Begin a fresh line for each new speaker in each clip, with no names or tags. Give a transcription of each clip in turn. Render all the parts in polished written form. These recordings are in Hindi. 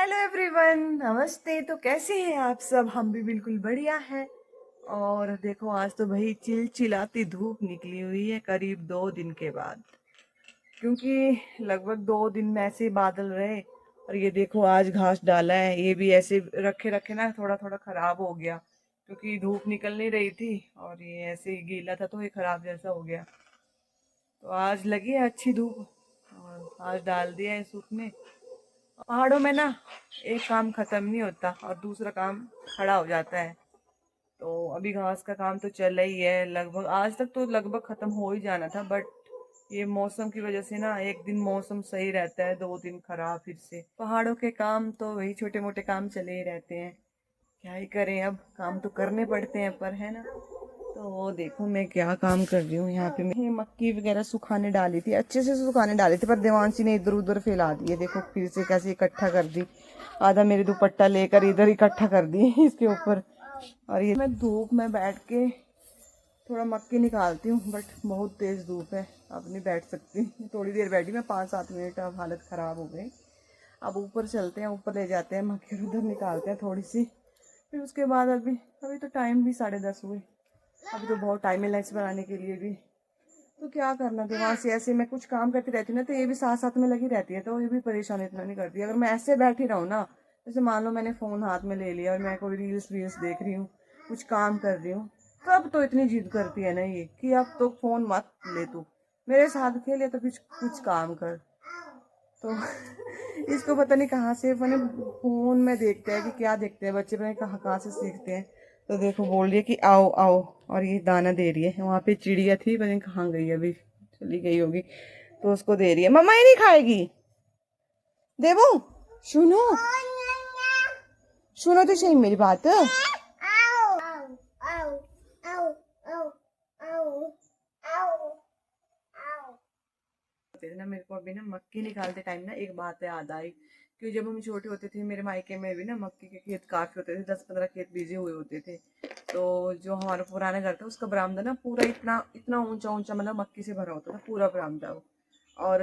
हेलो एवरीवन, नमस्ते। तो कैसे हैं आप सब? हम भी बिल्कुल बढ़िया हैं। और देखो, आज तो भाई चिलचिलाती धूप निकली हुई है करीब 2 दिन के बाद। क्योंकि लगभग 2 दिन में ऐसे ही बादल रहे। और ये देखो, आज घास डाला है, ये भी ऐसे रखे रखे ना थोड़ा थोड़ा खराब हो गया। क्योंकि धूप निकल नहीं रही थी और ये ऐसे ही गीला था तो ये खराब जैसा हो गया। तो आज लगी है अच्छी धूप और आज डाल दिया है सूखने। पहाड़ों में ना एक काम खत्म नहीं होता और दूसरा काम खड़ा हो जाता है। तो अभी घास का काम तो चल ही है, लगभग आज तक तो लगभग खत्म हो ही जाना था। बट ये मौसम की वजह से ना एक दिन मौसम सही रहता है, 2 दिन खराब। फिर से पहाड़ों के काम तो वही छोटे मोटे काम चले ही रहते हैं। क्या ही करें, अब काम तो करने पड़ते हैं पर, है ना। तो वो देखो मैं क्या काम कर रही हूँ यहाँ पे। मैं मक्की वगैरह सुखाने डाली थी, अच्छे से सुखाने डाली थी, पर देवांशी ने इधर उधर फैला दिए। देखो फिर से कैसे इकट्ठा कर दी। आधा मेरी दुपट्टा लेकर इधर इकट्ठा कर दी इसके ऊपर। और ये मैं धूप में बैठ के थोड़ा मक्की निकालती हूँ, बट बहुत तेज धूप है, अब नहीं बैठ सकती। थोड़ी देर बैठी मैं, 5-7 मिनट, अब हालत ख़राब हो गई। अब ऊपर चलते हैं, ऊपर ले जाते हैं मक्की, उधर निकालते हैं थोड़ी सी। फिर उसके बाद अभी अभी तो टाइम भी 10:30 हुए। अभी तो बहुत टाइम है लंच बनाने के लिए भी। तो क्या करना था वहाँ से, ऐसे मैं कुछ काम करती रहती हूँ ना तो ये भी साथ साथ में लगी रहती है, तो ये भी परेशान इतना नहीं करती। अगर मैं ऐसे बैठी रहूँ ना, जैसे मान लो मैंने फ़ोन हाथ में ले लिया और मैं कोई रील्स वील्स देख रही हूँ, कुछ काम कर रही हूँ, तब तो इतनी जिद करती है ना ये कि अब तो फ़ोन मत ले, तू मेरे साथ खेले तो कुछ कुछ काम कर। तो इसको पता नहीं कहाँ से मैंने फोन में देखते हैं कि क्या देखते हैं बच्चे, पता नहीं कहाँ कहाँ से सीखते हैं। तो देखो बोल रही है कि आओ आओ, और ये दाना दे रही है। वहाँ पे चिड़िया थी, पता नहीं कहाँ गई, अभी चली गई होगी। तो उसको दे रही है। मम्मा ये नहीं खाएगी, देवो। सुनो, सुनो तो सही मेरी बात। ना मेरे को अभी ना मक्की निकालते टाइम ना एक बात याद आई। कि जब हम छोटे होते थे, मेरे मायके में भी ना मक्की के खेत काफी होते थे, 10-15 खेत बीजे हुए होते थे। तो जो हमारा पुराना घर था उसका बरामदा ना पूरा इतना इतना ऊंचा ऊंचा, मतलब मक्की से भरा होता था पूरा बरामदा वो। और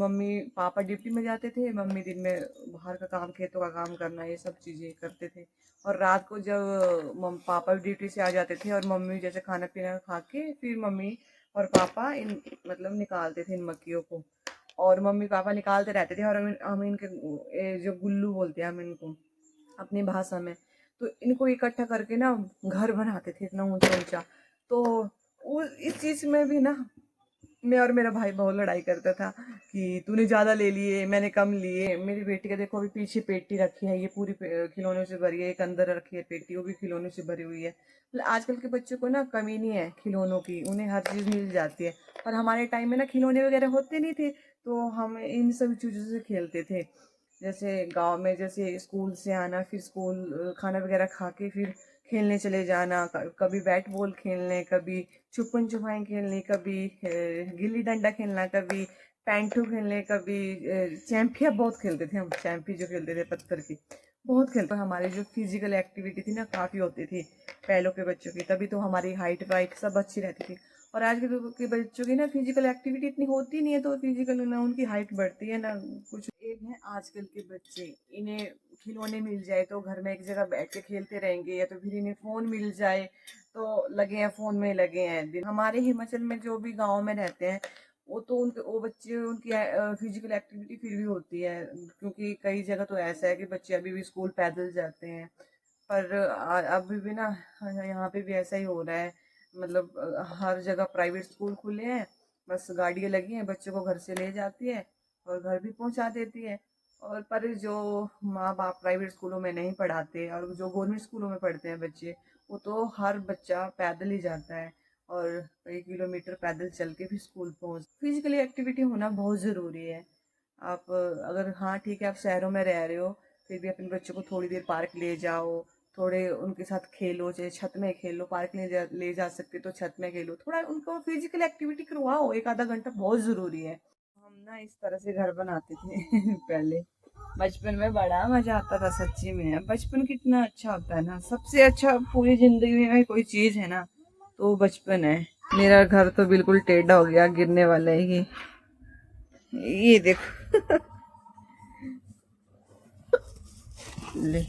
मम्मी पापा ड्यूटी में जाते थे, मम्मी दिन में बाहर का काम, खेतों का काम करना, ये सब चीजें करते थे। और रात को जब पापा भी ड्यूटी से आ जाते थे और मम्मी जैसे खाना पीना खा के, फिर मम्मी और पापा इन मतलब निकालते थे इन मक्खियों को। और मम्मी पापा निकालते रहते थे और हम इनके जो गुल्लू बोलते हैं हम इनको अपनी भाषा में, तो इनको इकट्ठा करके ना घर बनाते थे इतना ऊंचा ऊंचा। तो इस चीज में भी ना मैं और मेरा भाई बहुत लड़ाई करता था कि तूने ज्यादा ले लिए, मैंने कम लिए। मेरी बेटी का देखो अभी पीछे पेटी रखी है, ये पूरी खिलौनों से भरी है। एक अंदर रखी है पेटी, वो भी खिलौनों से भरी हुई है। मतलब आजकल के बच्चों को ना कमी नहीं है खिलौनों की, उन्हें हर चीज मिल जाती है। और हमारे टाइम में ना खिलौने वगैरह होते नहीं थे, तो हम इन सब चीजों से खेलते थे। जैसे गांव में, जैसे स्कूल से आना, फिर स्कूल खाना वगैरह खा के फिर खेलने चले जाना। कभी बैट बॉल खेलने, कभी छुपन छुपाई खेलने, कभी गिल्ली डंडा खेलना, कभी पैंटू खेलने, कभी चैंपिया बहुत खेलते थे हम। चैंपी जो खेलते थे पत्थर की, बहुत खेलते। हमारी जो फिजिकल एक्टिविटी थी ना काफ़ी होती थी पहलों के बच्चों की, तभी तो हमारी हाइट वाइट सब अच्छी रहती थी। और आज के बच्चों की ना फिजिकल एक्टिविटी इतनी होती नहीं है, तो फिजिकल ना उनकी हाइट बढ़ती है ना कुछ। एक है आजकल के बच्चे, इन्हें खिलौने मिल जाए तो घर में एक जगह बैठ के खेलते रहेंगे, या तो फिर इन्हें फोन मिल जाए तो लगे हैं फोन में लगे हैं दिन। हमारे हिमाचल में जो भी गांव में रहते हैं, वो तो उनके वो बच्चे, उनकी फिजिकल एक्टिविटी फिर भी होती है। क्योंकि कई जगह तो ऐसा है कि बच्चे अभी भी स्कूल पैदल जाते हैं। पर अभी भी ना यहाँ पे भी ऐसा ही हो रहा है। मतलब हर जगह प्राइवेट स्कूल खुले हैं, बस गाड़ियाँ लगी हैं, बच्चों को घर से ले जाती है और घर भी पहुंचा देती है। और पर जो माँ बाप प्राइवेट स्कूलों में नहीं पढ़ाते और जो गवर्नमेंट स्कूलों में पढ़ते हैं बच्चे, वो तो हर बच्चा पैदल ही जाता है और कई किलोमीटर पैदल चल के भी स्कूल पहुँच। फिजिकली एक्टिविटी होना बहुत ज़रूरी है। आप अगर, हाँ ठीक है, आप शहरों में रह रहे हो, फिर भी अपने बच्चों को थोड़ी देर पार्क ले जाओ, थोड़े उनके साथ खेलो, चाहे छत में खेलो, पार्क ले जा सकते तो छत में खेलो, थोड़ा उनको फिजिकल एक्टिविटी करवाओ, 1 आधा घंटा बहुत ज़रूरी है। हम ना इस तरह से घर बनाते थे पहले। बचपन में बड़ा मजा आता था सच्ची में। बचपन कितना अच्छा होता है ना, सबसे अच्छा पूरी जिंदगी में कोई चीज है ना तो वो बचपन है। मेरा घर तो बिल्कुल टेढ़ा हो गया, गिरने वाला है ये देखो। ले,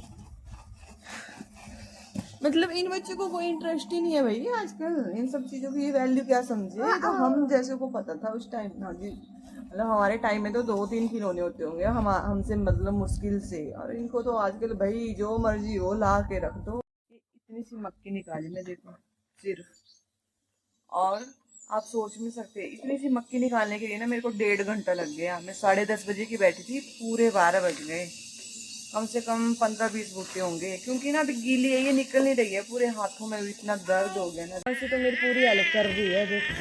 मतलब इन बच्चों को कोई इंटरेस्ट ही नहीं है भाई आजकल इन सब चीजों की वैल्यू क्या समझे। ये तो हम जैसे को पता था उस टाइम ना जी, मतलब हमारे टाइम में तो 2-3 खिलौने होते होंगे हम हमसे मतलब मुश्किल से, और इनको तो आजकल भाई जो मर्जी हो ला के रख दो। ये इतनी सी मक्की निकाली मैं देखो सिर्फ, और आप सोच नहीं सकते इतनी सी मक्की निकालने के लिए ना मेरे को 1.5 घंटा लग गया। मैं 10:30 बजे की बैठी थी, पूरे 12 बज गए। कम से कम 15-20 बूटे होंगे, क्योंकि ना अभी गीली है, ये निकल नहीं रही है, पूरे हाथों में भी इतना दर्द हो गया ना। वैसे तो मेरी पूरी हेल्प कर रही है देखो,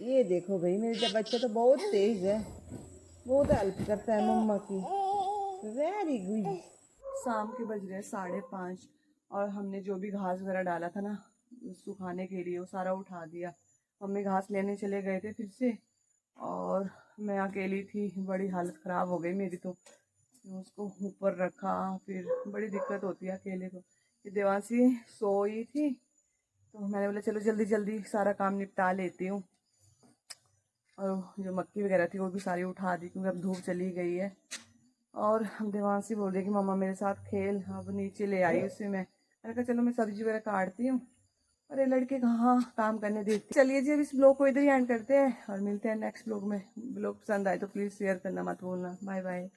ये देखो भाई मेरे बच्चा तो बहुत तेज है, बहुत हेल्प करता है मम्मा की, वेरी गुड। शाम के बज रहे 5:30, और हमने जो भी घास वगैरह डाला था ना सुखाने के लिए वो सारा उठा दिया। मम्मी घास लेने चले गए थे फिर से, और मैं अकेली थी, बड़ी हालत ख़राब हो गई मेरी तो। उसको ऊपर रखा, फिर बड़ी दिक्कत होती है अकेले को। ये देवांशी सोई थी तो मैंने बोला चलो जल्दी जल्दी सारा काम निपटा लेती हूँ, और जो मक्की वगैरह थी वो भी सारी उठा दी क्योंकि अब धूप चली गई है। और देवांशी बोल रही कि मम्मा मेरे साथ खेल, अब नीचे ले आई उसे। मैंने कहा चलो मैं सब्जी वगैरह काटती हूँ, अरे लड़के कहाँ काम करने देते। चलिए जी अब इस ब्लॉग को इधर ही एंड करते हैं और मिलते हैं नेक्स्ट ब्लॉग में। ब्लॉग पसंद आए तो प्लीज़ शेयर करना मत भूलना। Bye bye.